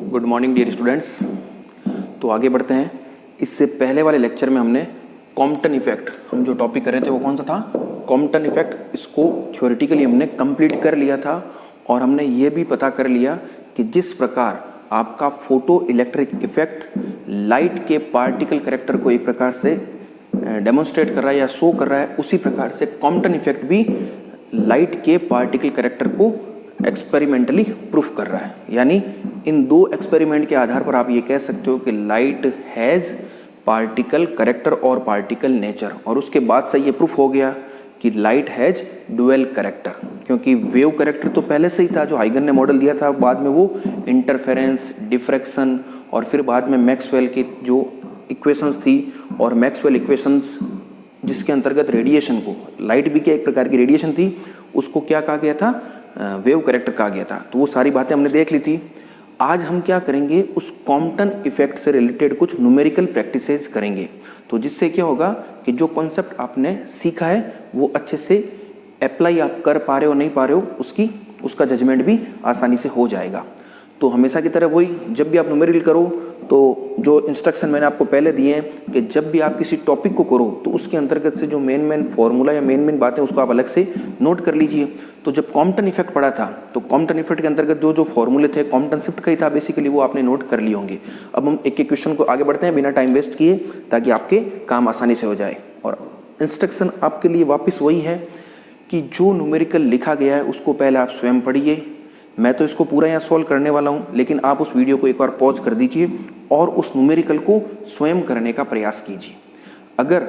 Good morning dear students. तो आगे बढ़ते हैं। इससे पहले वाले लेक्चर में हमने कॉम्पटन इफेक्ट, हम जो टॉपिक कर रहे थे वो कौन सा था, कॉम्पटन इफेक्ट। इसको थ्योरेटिकली हमने कंप्लीट कर लिया था और हमने ये भी पता कर लिया कि जिस प्रकार आपका फोटो इलेक्ट्रिक इफेक्ट लाइट के पार्टिकल कैरेक्टर को एक प्रकार से डेमोन्स्ट्रेट कर रहा है या शो कर रहा है, उसी प्रकार से कॉम्पटन इफेक्ट भी लाइट के पार्टिकल कैरेक्टर को एक्सपेरिमेंटली प्रूफ कर रहा है। यानी इन दो एक्सपेरिमेंट के आधार पर आप ये कह सकते हो कि लाइट हैज़ पार्टिकल कैरेक्टर और पार्टिकल नेचर, और उसके बाद से ये प्रूफ हो गया कि लाइट हैज़ डुअल कैरेक्टर, क्योंकि वेव कैरेक्टर तो पहले से ही था जो हाइगन ने मॉडल दिया था। बाद में वो इंटरफेरेंस, डिफ्रैक्शन और फिर बाद में मैक्सवेल की जो इक्वेशंस थी, और मैक्सवेल इक्वेशंस जिसके अंतर्गत रेडिएशन को, लाइट भी क्या एक प्रकार की रेडिएशन थी, उसको क्या कहा गया था, वेव कैरेक्टर कहा गया था। तो वो सारी बातें हमने देख ली थी। आज हम क्या करेंगे, उस कॉम्पटन इफेक्ट से रिलेटेड कुछ न्यूमेरिकल प्रैक्टिसेस करेंगे, तो जिससे क्या होगा कि जो कॉन्सेप्ट आपने सीखा है वो अच्छे से अप्लाई आप कर पा रहे हो नहीं पा रहे हो, उसका जजमेंट भी आसानी से हो जाएगा। तो हमेशा की तरह वही, जब भी आप न्यूमेरिकल करो तो जो इंस्ट्रक्शन मैंने आपको पहले दिए हैं कि जब भी आप किसी टॉपिक को करो तो उसके अंतर्गत से जो मेन फॉर्मूला या मेन बातें उसको आप अलग से नोट कर लीजिए। तो जब कॉम्पटन इफेक्ट पढ़ा था तो कॉम्पटन इफेक्ट के अंतर्गत जो फॉर्मूले थे, कॉम्पटन शिफ्ट का ही था बेसिकली, वो आपने नोट कर लिए होंगे। अब हम एक एक क्वेश्चन को आगे बढ़ते हैं बिना टाइम वेस्ट किए, ताकि आपके काम आसानी से हो जाए। और इंस्ट्रक्शन आपके लिए वापस वही है कि जो न्यूमेरिकल लिखा गया है उसको पहले आप स्वयं पढ़िए। मैं तो इसको पूरा यहाँ सॉल्व करने वाला हूँ, लेकिन आप उस वीडियो को एक बार पॉज कर दीजिए और उस न्यूमेरिकल को स्वयं करने का प्रयास कीजिए। अगर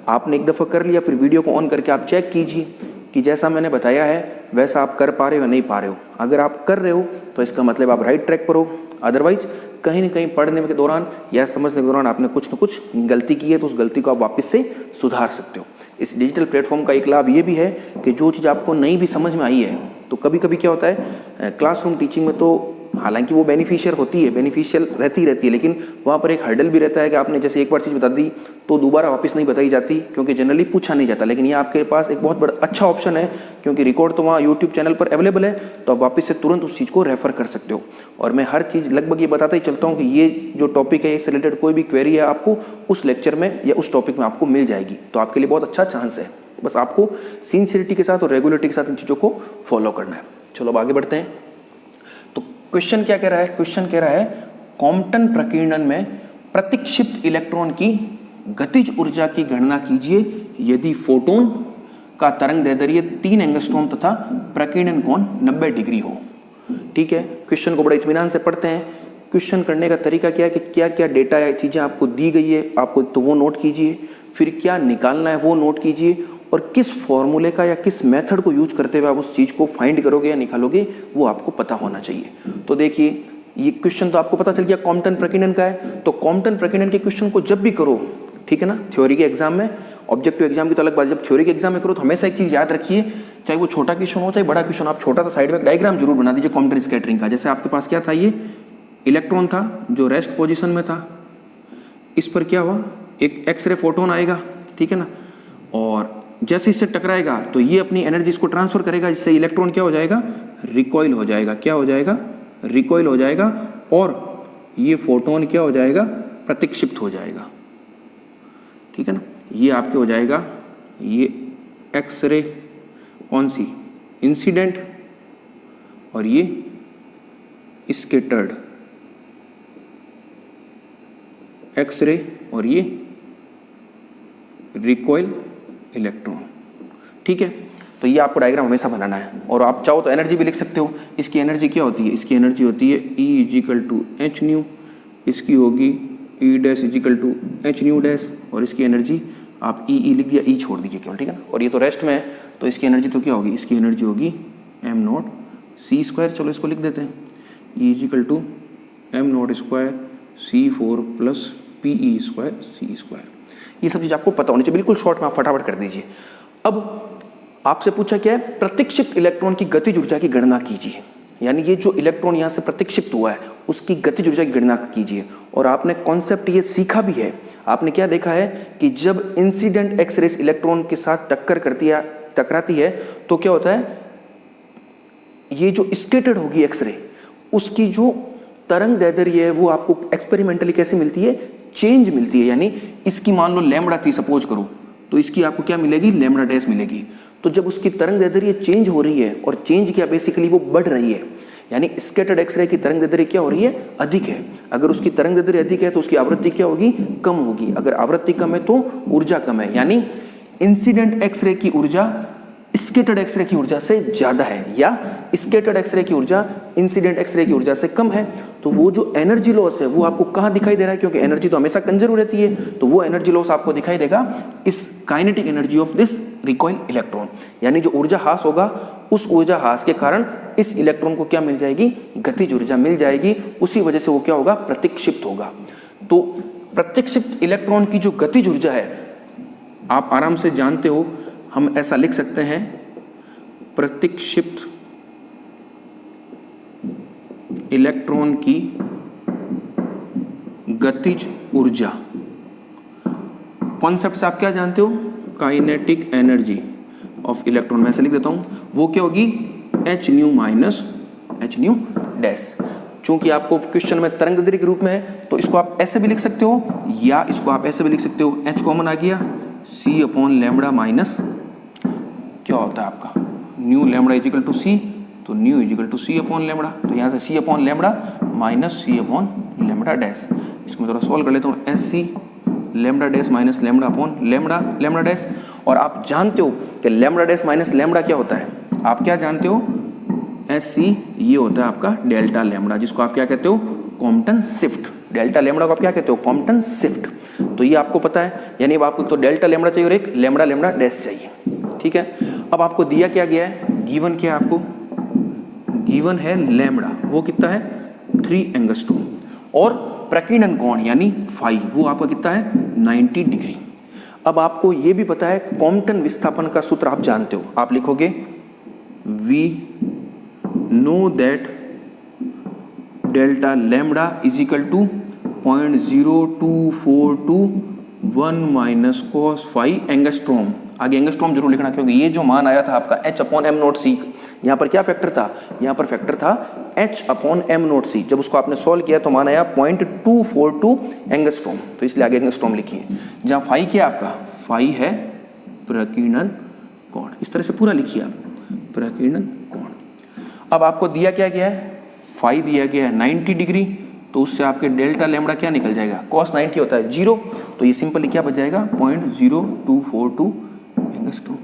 आपने एक दफ़ा कर लिया, फिर वीडियो को ऑन करके आप चेक कीजिए कि जैसा मैंने बताया है वैसा आप कर पा रहे हो या नहीं पा रहे हो। अगर आप कर रहे हो तो इसका मतलब आप राइट ट्रैक पर हो, अदरवाइज कहीं ना कहीं पढ़ने के दौरान या समझने के दौरान आपने कुछ न कुछ गलती की है, तो उस गलती को आप वापस से सुधार सकते हो। इस डिजिटल प्लेटफॉर्म का एक लाभ ये भी है कि जो चीज़ आपको नहीं भी समझ में आई है, तो कभी कभी क्या होता है क्लासरूम टीचिंग में, तो हालांकि वो बेनिफिशियल होती है, बेनिफिशियल रहती है, लेकिन वहाँ पर एक हर्डल भी रहता है कि आपने जैसे एक बार चीज़ बता दी तो दोबारा वापस नहीं बताई जाती, क्योंकि जनरली पूछा नहीं जाता। लेकिन ये आपके पास एक बहुत बड़ा अच्छा ऑप्शन है, क्योंकि रिकॉर्ड तो वहाँ यूट्यूब चैनल पर अवेलेबल है, तो आप वापस से तुरंत उस चीज़ को रेफर कर सकते हो। और मैं हर चीज़ लगभग ये बताता ही चलता हूँ कि ये जो टॉपिक है, इससे रिलेटेड कोई भी क्वेरी है आपको उस लेक्चर में या उस टॉपिक में आपको मिल जाएगी। तो आपके लिए बहुत अच्छा चांस है, बस आपको सिंसियरिटी के साथ और रेगुलरिटी के साथ इन चीज़ों को फॉलो करना है। चलो अब आगे बढ़ते हैं। तो क्वेश्चन क्या कह रहा है, क्वेश्चन कह रहा है कॉम्पटन प्रकीर्णन में प्रतिक्षिप्त इलेक्ट्रॉन की गतिज ऊर्जा की गणना कीजिए यदि फोटोन का तरंग दैर्ध्य 3 एंगस्ट्रॉम तथा प्रकीर्णन कोण 90 डिग्री हो। ठीक है, क्वेश्चन को बड़े इत्मीनान से पढ़ते हैं। क्वेश्चन करने का तरीका क्या है कि क्या क्या डेटा या चीज़ें आपको दी गई है, आपको तो वो नोट कीजिए, फिर क्या निकालना है वो नोट कीजिए, और किस फॉर्मूले का या किस मेथड को यूज करते हुए आप उस चीज़ को फाइंड करोगे या निकालोगे वो आपको पता होना चाहिए। तो देखिए, ये क्वेश्चन तो आपको पता चल गया कॉम्पटन प्रकीर्णन का है। तो कॉम्पटन प्रकीर्णन के क्वेश्चन को जब भी करो, ठीक है ना, थ्योरी के एग्जाम में, ऑब्जेक्टिव एग्जाम की तो अलग बात, जब थ्योरी के एग्जाम में करो तो हमेशा एक चीज़ याद रखिए, चाहे वो छोटा क्वेश्चन हो चाहे बड़ा क्वेश्चन, आप छोटा सा साइड में डायग्राम जरूर बना दीजिए कॉम्पटन स्कैटरिंग का। जैसे आपके पास क्या था, ये इलेक्ट्रॉन था जो रेस्ट पोजिशन में था, इस पर क्या हुआ, एक एक्सरे फोटोन आएगा, ठीक है ना, और जैसे इससे टकराएगा तो ये अपनी एनर्जी इसको ट्रांसफर करेगा, जिससे इलेक्ट्रॉन क्या हो जाएगा, रिकॉइल हो जाएगा। क्या हो जाएगा, रिकॉइल हो जाएगा, और ये फोटोन क्या हो जाएगा, प्रतिक्षिप्त हो जाएगा। ठीक है ना, ये आपके हो जाएगा, ये एक्सरे कौन सी, इंसिडेंट, और ये स्कैटर्ड एक्सरे, और ये रिकॉइल इलेक्ट्रॉन। ठीक है, तो ये आपको डायग्राम हमेशा बनाना है। और आप चाहो तो एनर्जी भी लिख सकते हो। इसकी एनर्जी क्या होती है, इसकी एनर्जी होती है E = h न्यू, इसकी होगी E dash = h new dash, और इसकी एनर्जी आप E लिख दिया, E छोड़ दीजिए केवल, ठीक है ना। और ये तो रेस्ट में है, तो इसकी एनर्जी तो क्या होगी, इसकी एनर्जी होगी m0 c²। चलो इसको लिख देते हैं, E = m0² c4 + pe² c²। ये सब चीज़ आपको पता होनी चाहिए, बिल्कुल शॉर्ट में आप फटाफट कर दीजिए। अब आपसे पूछा क्या है, प्रतिक्षिप्त इलेक्ट्रॉन की गतिज ऊर्जा की गणना कीजिए। यानी ये जो इलेक्ट्रॉन यहाँ से प्रतिक्षिप्त हुआ है उसकी गतिज ऊर्जा की गणना कीजिए। और आपने कॉन्सेप्ट ये सीखा भी है, आपने क्या देखा है कि जब इंसिडेंट एक्सरेस इलेक्ट्रॉन के साथ टकराती है तो क्या होता है, ये जो स्कैटर्ड होगी एक्सरे, उसकी जो तरंग दैर्ध्य है वो आपको एक्सपेरिमेंटली कैसे मिलती है, चेंज मिलती है। यानी इसकी मान लो लैम्बडा थी सपोज करो, तो इसकी आपको क्या मिलेगी, लैम्बडा डैश मिलेगी। तो जब उसकी तरंग दैर्ध्य चेंज हो रही है, और चेंज क्या बेसिकली वो बढ़ रही है, यानी स्कैटर्ड एक्सरे की तरंग दैर्ध्य क्या हो रही है, अधिक है। अगर उसकी तरंग दैर्ध्य अधिक है तो उसकी आवृत्ति क्या होगी, कम होगी। अगर आवृत्ति कम है तो ऊर्जा कम है। यानी इंसिडेंट एक्सरे की ऊर्जा स्कैटर्ड एक्सरे की ऊर्जा से ज्यादा है, या स्कैटर्ड एक्सरे की ऊर्जा इंसिडेंट एक्सरे की ऊर्जा से कम है। तो वो जो एनर्जी लॉस है वो आपको कहाँ दिखाई दे रहा है, क्योंकि एनर्जी तो हमेशा कंजर्व रहती है, तो वो एनर्जी लॉस आपको दिखाई देगा इस kinetic energy of this recoil electron. यानी जो ऊर्जा हास होगा, उस ऊर्जा हास के कारण इस इलेक्ट्रॉन को क्या मिल जाएगी, गतिज ऊर्जा मिल जाएगी। उसी वजह से वो क्या होगा, प्रतिक्षिप्त होगा। तो प्रतिक्षिप्त इलेक्ट्रॉन की जो गतिज ऊर्जा है आप आराम से जानते हो, हम ऐसा लिख सकते हैं, प्रतिक्षिप्त इलेक्ट्रॉन की गतिज ऊर्जा, कॉन्सेप्ट से आप क्या जानते हो, काइनेटिक एनर्जी ऑफ इलेक्ट्रॉन। मैं ऐसे लिख देता हूं, वो क्या होगी, H new minus H new dash. चूंकि आपको क्वेश्चन में तरंग दैर्ध्य के रूप में है, तो इसको आप ऐसे भी लिख सकते हो, या इसको आप ऐसे भी लिख सकते हो, एच कॉमन आ गया, सी अपॉन लैम्बडा माइनस क्या होता है आपका, nu lambda is equal to c, तो न्यू इजिकल टू सी अपॉन लैम्बडा। तो यहाँ से c upon lambda minus c upon lambda dash. इसको मैं थोड़ा सॉल्व कर लेता हूँ, as c lambda dash minus lambda upon lambda dash. और आप जानते हो कि लैम्बडा डैश माइनस लैम्बडा क्या होता है, आप क्या जानते हो, एस सी ये होता है आपका डेल्टा लैम्बडा, जिसको आप क्या कहते हो, कॉम्पटन शिफ्ट। डेल्टा लैम्बडा को आप क्या कहते हो, कॉम्पटन शिफ्ट। तो ये आपको पता है, यानी अब आपको तो डेल्टा लैम्बडा चाहिए और एक लैम्बडा डैश चाहिए। ठीक है, अब आपको दिया क्या गया है, गिवन क्या है आपको, गिवन है लैम्बडा, वो कितना है 3 एंगस्ट्रॉम, और प्रकीर्णन कोण यानी फाई वो आपका कितना है 90 डिग्री। अब आपको ये भी पता है कॉम्पटन विस्थापन का सूत्र आप जानते हो, आप लिखोगे we know that delta lambda is equal to 0.0242 minus cos phi angstrom. आगे एंगस्ट्रॉम जरूर लिखना, क्योंकि ये जो मान आया था आपका h अपॉन एम नॉट सी, यहाँ पर क्या फैक्टर था, यहाँ पर फैक्टर था h अपॉन एम नॉट सी। जब उसको आपने सॉल्व किया तो मान आया 0.242 एंगस्ट्रॉम, तो इसलिए आगे एंगस्ट्रॉम लिखिए। जहाँ फाई क्या आपका, फाई है प्रकीर्णन कोण, इस तरह से पूरा लिखिए आप, प्रकीर्णन कोण। अब आपको दिया क्या गया है, फाई दिया गया है 90 डिग्री, तो उससे आपके डेल्टा लैम्बडा क्या निकल जाएगा, cos 90 होता है 0, तो ये सिंपली क्या बच जाएगा 0.0242 एंगस्ट्रॉम।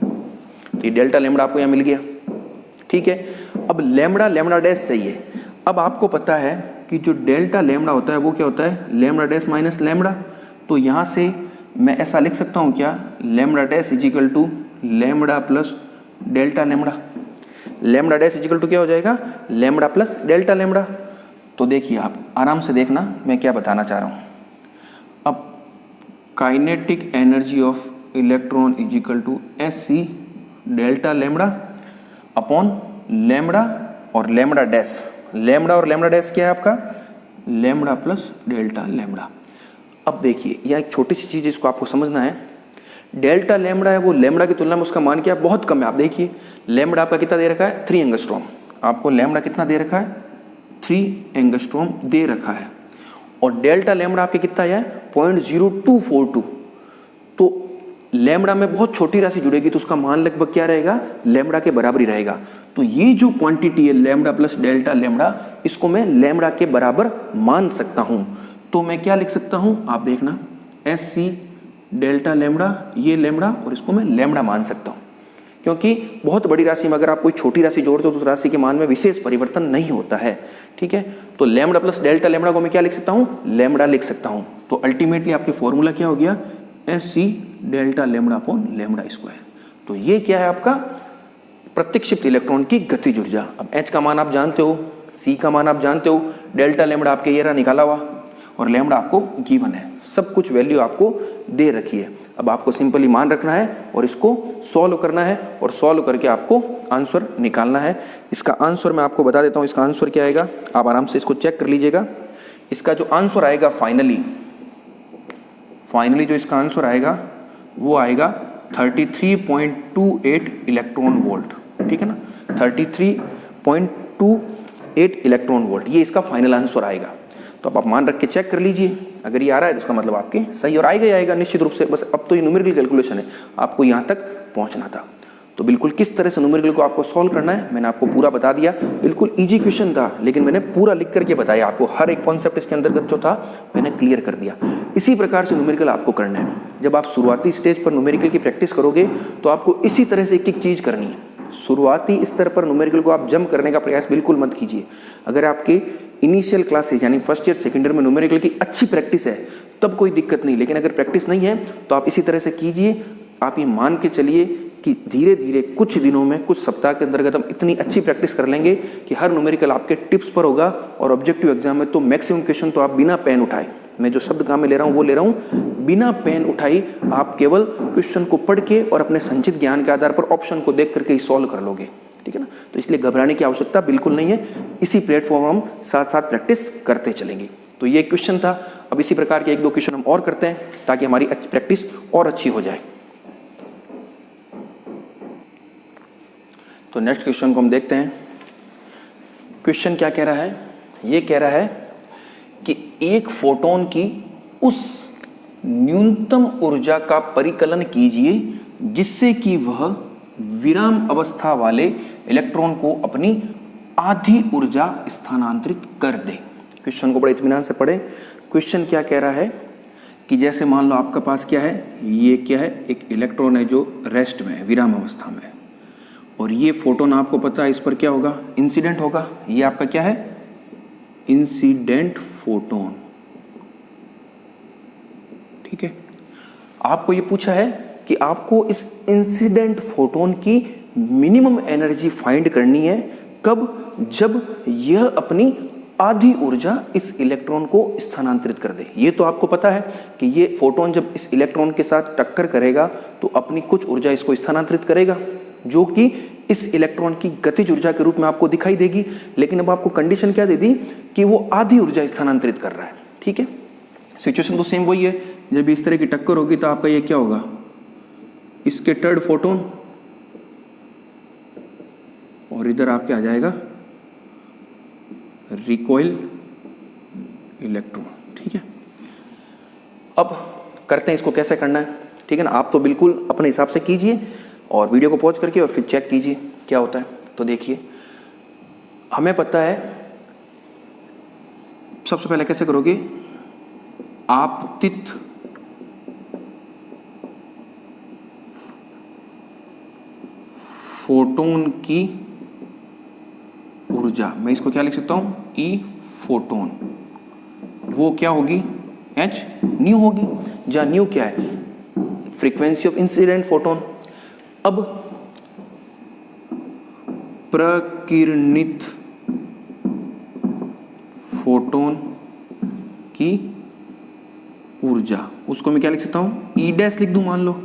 तो ये डेल्टा लैम्बडा आपको यहाँ मिल गया। ठीक है, अब लैम्बडा डैश चाहिए। अब आपको पता है कि जो डेल्टा लैम्बडा होता है वो क्या होता है, लैम्बडा डैश माइनस लैम्बडा। तो यहाँ से मैं ऐसा लिख सकता हूँ क्या, lambda dash is equal to lambda plus delta lambda. Lambda dash is equal to क्या हो जाएगा, लैम्बडा प्लस डेल्टा लैम्बडा। तो देखिए आप आराम से देखना मैं क्या बताना चाह रहा हूँ। अब kinetic energy of electron is equal to S C delta lambda upon lambda और लैम्बडा डैश। लैम्बडा और लैम्बडा डैश क्या है आपका, लैम्बडा प्लस डेल्टा लैम्बडा। अब देखिए यह एक छोटी सी चीज़ जिसको आपको समझना है, डेल्टा लैम्बडा है वो लैम्बडा की तुलना में उसका मान क्या है, बहुत कम है। आप देखिए लैम्बडा आपका कितना दे रखा है 3 एंगस्ट्रॉम, आपको लैम्बडा कितना दे रखा है 3 एंगस्ट्रॉम दे रखा है, और डेल्टा लैम्बडा आपके कितना है 0.0242। तो लैम्बडा में बहुत छोटी राशि जुड़ेगी तो उसका मान लगभग क्या रहेगा, लैम्बडा के बराबर ही रहेगा। तो ये जो क्वांटिटी है लैम्बडा प्लस डेल्टा लैम्बडा, इसको मैं लैम्बडा के बराबर मान सकता हूं। तो मैं क्या लिख सकता हूं, आप देखना एस सी डेल्टा लैम्बडा, ये लैम्बडा, और इसको मैं लैम्बडा मान सकता हूं, क्योंकि बहुत बड़ी राशि में अगर आप कोई छोटी राशि जोड़ते हो तो उस राशि के मान में विशेष परिवर्तन नहीं होता है। ठीक है, तो लैम्बडा प्लस डेल्टा लैम्बडा को मैं क्या लिख सकता हूं, लैम्बडा लिख सकता हूं। तो अल्टीमेटली आपके फॉर्मूला क्या हो गया, S C delta lambda upon lambda square. तो ये क्या है आपका प्रत्यक्षिप्त इलेक्ट्रॉन की गतिज ऊर्जा। अब एच का मान आप जानते हो, सी का मान आप जानते हो, डेल्टा लैम्बडा आपके ये रहा निकाला हुआ, और लैम्बडा आपको गिवन है, सब कुछ वैल्यू आपको दे रखी है। अब आपको सिंपली मान रखना है और इसको सॉल्व करना है, और सॉल्व करके आपको आंसर निकालना है। इसका आंसर मैं आपको बता देता हूँ, इसका आंसर क्या आएगा, आप आराम से इसको चेक कर लीजिएगा। इसका जो आंसर आएगा फाइनली जो इसका आंसर आएगा वो आएगा 33.28 इलेक्ट्रॉन वोल्ट। ठीक है ना, 33.28 0.8 इलेक्ट्रॉन वोल्ट, ये इसका फाइनल आंसर आएगा। तो आप मान रख के चेक कर लीजिए, अगर ये आ रहा है तो इसका मतलब आपके सही और आएगा ही आएगा निश्चित रूप से। बस अब तो ये न्यूमेरिकल कैलकुलेशन है, आपको यहाँ तक पहुँचना था। तो बिल्कुल किस तरह से न्यूमेरिकल को आपको सॉल्व करना है मैंने आपको पूरा बता दिया। बिल्कुल इजी क्वेश्चन था, लेकिन मैंने पूरा लिख करके बताया आपको, हर एक कॉन्सेप्ट इसके अंतर्गत जो था मैंने क्लियर कर दिया। इसी प्रकार से न्यूमेरिकल आपको करना है। जब आप शुरुआती स्टेज पर न्यूमेरिकल की प्रैक्टिस करोगे तो आपको इसी तरह से एक एक चीज करनी है। शुरुआती स्तर पर न्यूमेरिकल को आप जंप करने का प्रयास बिल्कुल मत कीजिए। अगर आपके इनिशियल क्लासेज यानी फर्स्ट ईयर सेकेंड ईयर में न्यूमेरिकल की अच्छी प्रैक्टिस है तब कोई दिक्कत नहीं, लेकिन अगर प्रैक्टिस नहीं है तो आप इसी तरह से कीजिए। आप ये मान के चलिए कि धीरे धीरे कुछ दिनों में, कुछ सप्ताह के अंतर्गत हम इतनी अच्छी प्रैक्टिस कर लेंगे कि हर न्यूमेरिकल आपके टिप्स पर होगा। और ऑब्जेक्टिव एग्जाम में तो मैक्सिमम क्वेश्चन तो आप बिना पेन उठाए, मैं जो शब्द काम में ले रहा हूँ वो ले रहा हूँ, बिना पेन उठाई आप केवल क्वेश्चन को पढ़ के और अपने संचित ज्ञान के आधार पर ऑप्शन को देख करके ही सॉल्व कर लोगे, ठीक है ना। तो इसलिए घबराने की आवश्यकता बिल्कुल नहीं है। इसी प्लेटफॉर्म हम साथ साथ प्रैक्टिस करते चलेंगे। तो ये क्वेश्चन था। अब इसी प्रकार के एक दो क्वेश्चन हम और करते हैं ताकि हमारी प्रैक्टिस और अच्छी हो जाए। तो नेक्स्ट क्वेश्चन को हम देखते हैं। क्वेश्चन क्या कह रहा है? ये कह रहा है कि एक फोटोन की उस न्यूनतम ऊर्जा का परिकलन कीजिए जिससे कि वह विराम अवस्था वाले इलेक्ट्रॉन को अपनी आधी ऊर्जा स्थानांतरित कर दे। क्वेश्चन को बड़े इत्मीनान से पढ़ें। क्वेश्चन क्या कह रहा है कि जैसे मान लो आपका पास क्या है, ये क्या है, एक इलेक्ट्रॉन है जो रेस्ट में है, विराम अवस्था में है, और ये फोटोन आपको पता है इस पर क्या होगा, इंसिडेंट होगा। ये आपका क्या है, इंसिडेंट फोटोन, ठीक है। आपको ये पूछा है कि आपको इस इंसिडेंट फोटोन की मिनिमम एनर्जी फाइंड करनी है। कब? जब यह अपनी आधी ऊर्जा इस इलेक्ट्रॉन को स्थानांतरित कर दे। ये तो आपको पता है कि ये फोटोन जब इस इलेक्ट्रॉन के साथ टक्कर करेगा तो अपनी कुछ ऊर्जा इसको स्थानांतरित करेगा, जो कि इस इलेक्ट्रॉन की गतिज ऊर्जा के रूप में आपको दिखाई देगी। लेकिन अब आपको कंडीशन क्या दे दी कि वो आधी ऊर्जा स्थानांतरित कर रहा है, ठीक है। सिचुएशन तो सेम वही है। जब इस तरह की टक्कर होगी तो आपका ये क्या होगा, स्कैटर्ड फोटोन, और इधर आपके आ जाएगा रिकॉइल इलेक्ट्रॉन, ठीक है। अब करते हैं इसको कैसे करना है, ठीक है ना। आप तो बिल्कुल अपने हिसाब से कीजिए और वीडियो को पॉज करके और फिर चेक कीजिए क्या होता है। तो देखिए, हमें पता है सबसे पहले कैसे करोगे, आपतित फोटोन की ऊर्जा, मैं इसको क्या लिख सकता हूं, ई फोटोन, वो क्या होगी, एच न्यू होगी। जहां न्यू क्या है, फ्रीक्वेंसी ऑफ इंसिडेंट फोटोन। अब प्रकिरणित फोटोन की ऊर्जा, उसको मैं क्या लिख सकता हूं, ई डैश लिख दूं, मान लो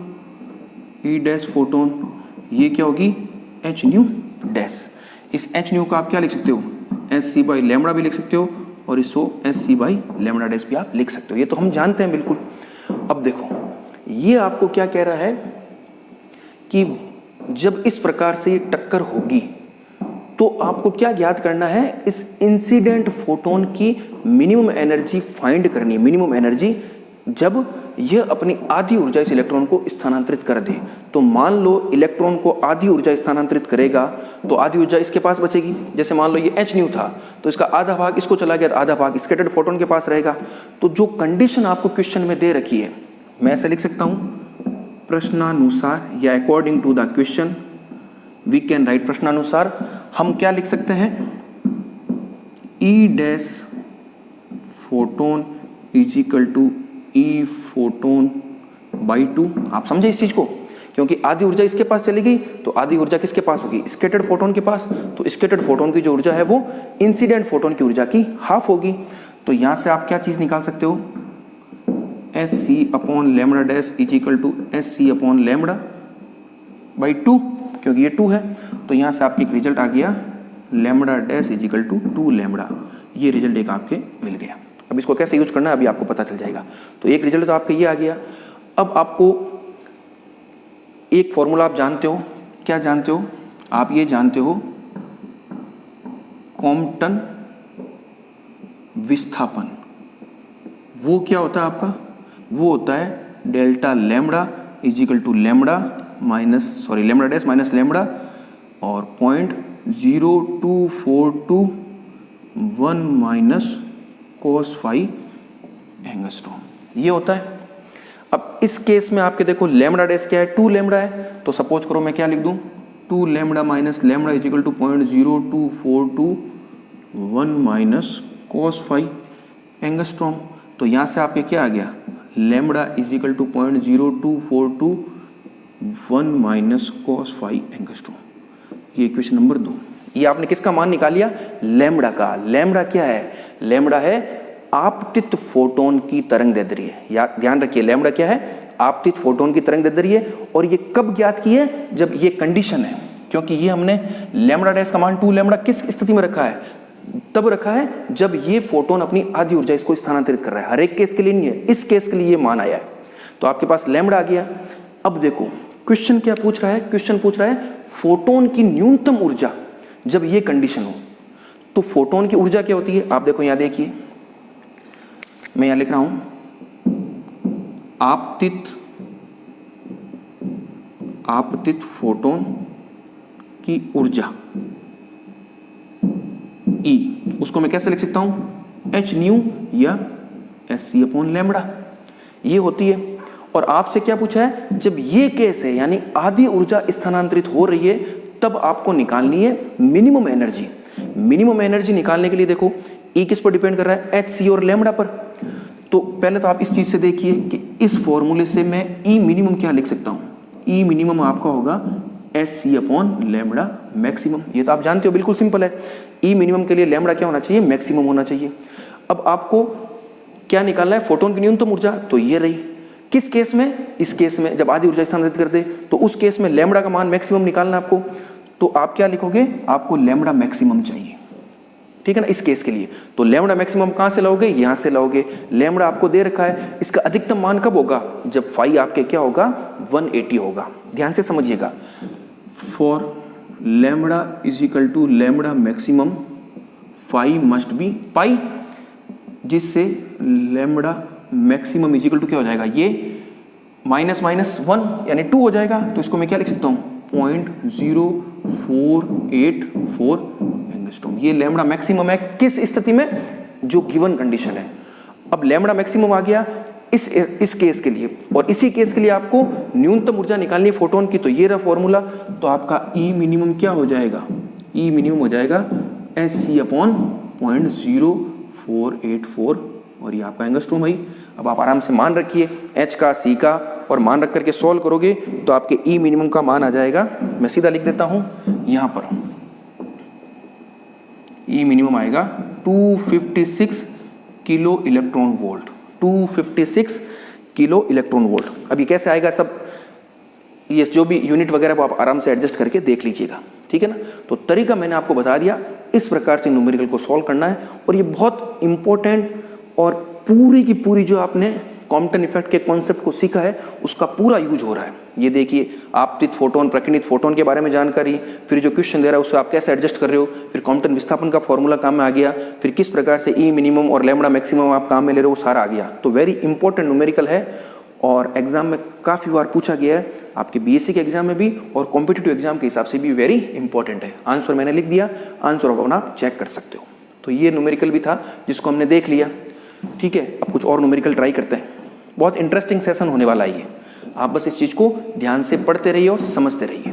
ई डैश फोटोन, ये क्या होगी, एच न्यू डैश। इस एच न्यू का आप क्या लिख सकते हो, एस सी बाई लैम्बडा भी लिख सकते हो, और इसको S C by lambda dash भी आप लिख सकते हो। ये तो हम जानते हैं बिल्कुल। अब देखो, ये आपको क्या कह रहा है कि जब इस प्रकार से ये टक्कर होगी तो आपको क्या ज्ञात करना है, इस इंसिडेंट फोटोन की मिनिमम एनर्जी फाइंड करनी है। मिनिमम एनर्जी जब यह अपनी आधी ऊर्जा इस इलेक्ट्रॉन को स्थानांतरित कर दे। तो मान लो इलेक्ट्रॉन को आधी ऊर्जा स्थानांतरित करेगा तो आधी ऊर्जा इसके पास बचेगी। जैसे मान लो ये एच न्यू था तो इसका आधा भाग इसको चला गया, आधा भाग स्कैटर्ड फोटोन के पास रहेगा। तो जो कंडीशन आपको क्वेश्चन में दे रखी है, मैं ऐसे लिख सकता हूं, प्रश्नानुसार या according to the question we can write. प्रश्नानुसार हम क्या लिख सकते हैं, E dash photon is equal to E photon by 2। आप समझे इस चीज को, क्योंकि आधी ऊर्जा इसके पास चली गई तो आधी ऊर्जा किसके पास होगी, स्कैटर्ड फोटोन के पास। तो स्कैटर्ड फोटोन की जो ऊर्जा है वो इंसिडेंट फोटोन की ऊर्जा की हाफ होगी। तो यहां से आप क्या चीज निकाल सकते हो, S C upon lambda dash is equal to S C upon lambda by 2, क्योंकि ये 2 है। तो यहां से आपकी रिजल्ट आ गया lambda dash is equal to 2 lambda. ये रिजल्ट एक आपके मिल गया। अब इसको कैसे यूज करना है अभी आपको पता चल जाएगा। तो एक रिजल्ट तो आपका ये आ गया। अब आपको एक फॉर्मूला आप जानते हो, क्या जानते हो आप, ये जानते हो कॉम्पटन विस्थापन, वो क्या होता है आपका, वो होता है delta lambda is equal to lambda lambda dash minus lambda और 0.0242 माइनस कोस फाई एंगस्ट्रॉम, ये होता है। अब इस केस में आपके देखो लैम्बडा डैश क्या है, 2 लैम्बडा है, तो सपोज करो मैं क्या लिख दूं, 2 lambda minus lambda is equal to 0.0242 minus cos phi angstrom. तो यहाँ से आपके क्या आ गया, lambda is equal to 0.0242 minus cos phi angstrom, ये इक्वेशन नंबर 2। ये आपने किसका मान निकाल लिया, लैम्बडा का। लैम्बडा क्या है, लैम्बडा है आपतित फोटोन की तरंग दैर्ध्य है। या ध्यान रखिए लैम्बडा क्या है, आपतित फोटोन की तरंग दैर्ध्य है। और ये कब ज्ञात की है, जब ये कंडीशन है, क्योंकि ये हमने लैम्बडा डैश का मान 2 लैम्बडा किस स्थिति में रखा है, तब रखा है जब ये फोटोन अपनी आधी ऊर्जा इसको स्थानांतरित कर रहा है। हर एक केस के लिए नहीं है, इस केस के लिए ये मान आया है। तो आपके पास लैम्बडा आ गया। अब देखो क्वेश्चन क्या पूछ रहा है, क्वेश्चन पूछ रहा है फोटोन की न्यूनतम ऊर्जा जब ये कंडीशन हो। तो फोटोन की ऊर्जा क्या होती है, आप देखो यहां देखिए, मैं यहां लिख रहा हूं आपतित फोटोन की ऊर्जा E, उसको मैं कैसे लिख सकता हूं, h न्यू या SC अपॉन लैम्बडा, ये होती है। और आपसे क्या पूछा है, जब ये केस है यानी आधी ऊर्जा स्थानांतरित हो रही है, तब आपको निकालनी है मिनिमम एनर्जी। मिनिमम एनर्जी निकालने के लिए देखो E किस पर डिपेंड कर रहा है, HC और लैम्बडा पर। तो पहले तो आप इस चीज से देखिए कि इस फॉर्मूले से मैं E मिनिमम क्या लिख सकता हूं, E मिनिमम आपका होगा SC अपॉन लैम्बडा मैक्सिमम। ये तो आप जानते हो, बिल्कुल सिंपल है। E मिनिमम के लिए लैम्बडा क्या होना चाहिए, मैक्सिमम होना चाहिए। अब आपको क्या निकालना है, फोटोन की न्यूनतम ऊर्जा, तो ये रही। किस केस में, इस केस में जब आधी ऊर्जा स्थानांतरित कर दे, तो उस केस में लैम्बडा का मान मैक्सिमम निकालना है आपको। तो आप क्या लिखोगे, आपको लैम्बडा मैक्सिमम चाहिए, ठीक है ना, इस केस के लिए। तो लैम्बडा मैक्सिमम कहां से लाओगे, यहां से लाओगे। लैम्बडा आपको दे रखा है, इसका अधिकतम मान कब होगा, जब फाई आपके क्या होगा, 180 होगा। ध्यान से समझिएगा, for lambda is equal to lambda maximum phi must be pi, जिससे lambda maximum is equal to क्या हो जाएगा, ये माइनस माइनस 1 यानी 2 हो जाएगा। तो इसको मैं क्या लिख सकता हूं, 0.0484 एंगस्ट्रॉम। ये लैम्बडा मैक्सिमम है किस स्थिति में, जो गिवन कंडीशन है। अब लैम्बडा मैक्सिमम आ गया इस केस के लिए, और इसी केस के लिए आपको न्यूनतम ऊर्जा निकालनी है फोटोन की। तो ये रहा फॉर्मूला। तो आपका E मिनिमम क्या हो जाएगा, E मिनिमम हो जाएगा SC अपॉन 0.0484 और ये आपका एंगस्ट्रॉम भाई। अब आप आराम से मान रखिए H का, C का, और मान रख करके सॉल्व करोगे तो आपके E मिनिमम का मान आ जाएगा, मैं सीधा लिख देता हूं यहां पर, E मिनिमम आएगा 256 kilo electron volt, 256 kilo electron volt. अब ये कैसे आएगा, सब ये जो भी यूनिट वगैरह वो आप आराम से एडजस्ट करके देख लीजिएगा, ठीक है ना। तो तरीका मैंने आपको बता दिया, इस प्रकार से न्यूमेरिकल को सॉल्व करना है। और ये बहुत इंपॉर्टेंट, और पूरी की पूरी जो आपने कॉम्पटन इफेक्ट के कॉन्सेप्ट को सीखा है उसका पूरा यूज हो रहा है। ये देखिए, आपतित फोटोन, प्रकीर्णित फोटोन के बारे में जानकारी, फिर जो क्वेश्चन दे रहा है उससे आप कैसे एडजस्ट कर रहे हो, फिर कॉम्पटन विस्थापन का फॉर्मूला काम में आ गया, फिर किस प्रकार से E मिनिमम और लैम्बडा मैक्सिमम आप काम में ले रहे हो, वो सारा आ गया। तो वेरी इंपॉर्टेंट न्यूमेरिकल है, और एग्जाम में काफ़ी बार पूछा गया है, आपके BSc के एग्जाम में भी और कॉम्पिटिटिव एग्जाम के हिसाब से भी वेरी इंपॉर्टेंट है। आंसर मैंने लिख दिया, आंसर आप अपना चेक कर सकते हो। तो ये न्यूमेरिकल भी था जिसको हमने देख लिया, ठीक है। अब कुछ और न्यूमेरिकल ट्राई करते हैं, बहुत इंटरेस्टिंग सेशन होने वाला है ये। आप बस इस चीज़ को ध्यान से पढ़ते रहिए और समझते रहिए।